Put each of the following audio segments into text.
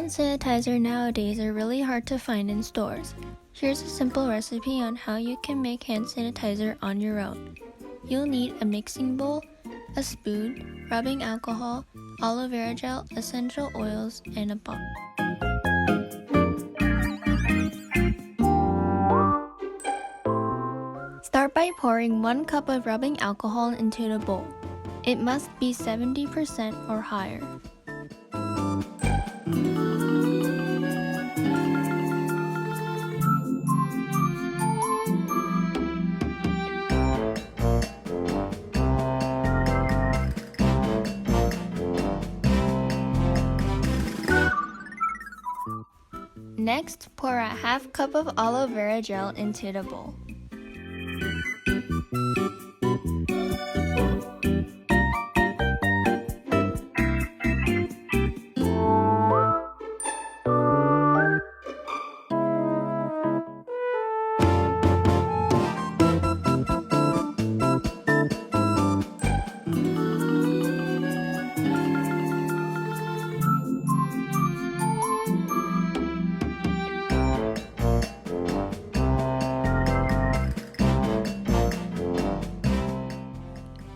Hand sanitizer nowadays are really hard to find in stores. Here's a simple recipe on how you can make hand sanitizer on your own. You'll need a mixing bowl, a spoon, rubbing alcohol, aloe vera gel, essential oils, and a bottle. Start by pouring 1 cup of rubbing alcohol into the bowl. It must be 70% or higher. Next, pour a half cup of aloe vera gel into the bowl.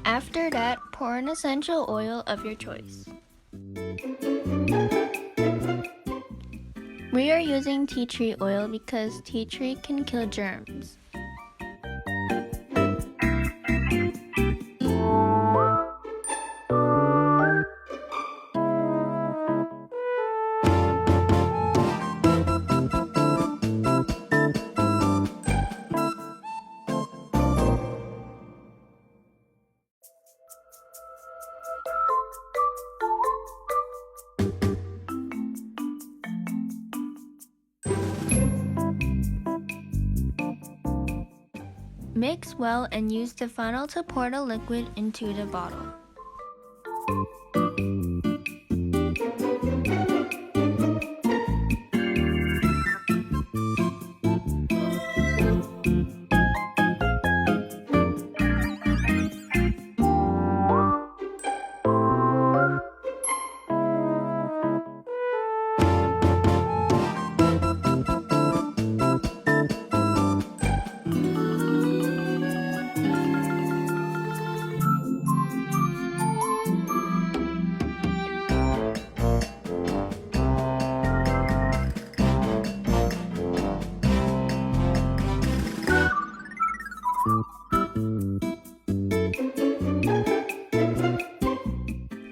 After that, pour an essential oil of your choice. We are using tea tree oil because tea tree can kill germs. Mix well and use the funnel to pour the liquid into the bottle.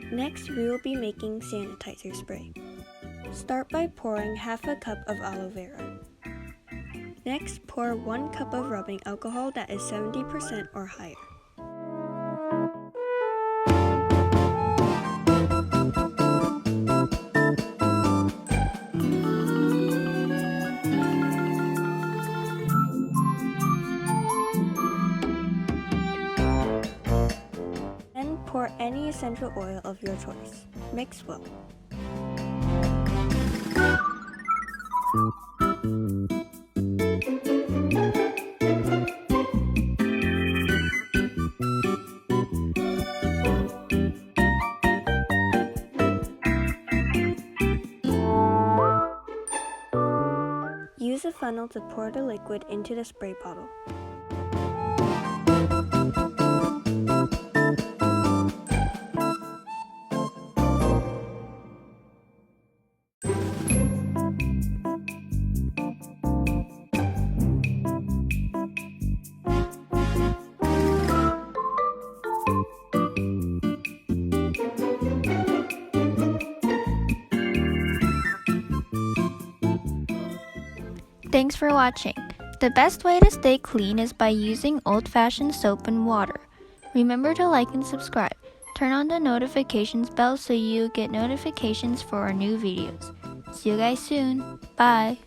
Next, we will be making sanitizer spray. Start by pouring half a cup of aloe vera. Next, pour 1 cup of rubbing alcohol that is 70% or higher. Pour any essential oil of your choice. Mix well. Use a funnel to pour the liquid into the spray bottle. Thanks for watching. The best way to stay clean is by using old-fashioned soap and water. Remember to like and subscribe. Turn on the notifications bell so you get notifications for our new videos. See you guys soon. Bye.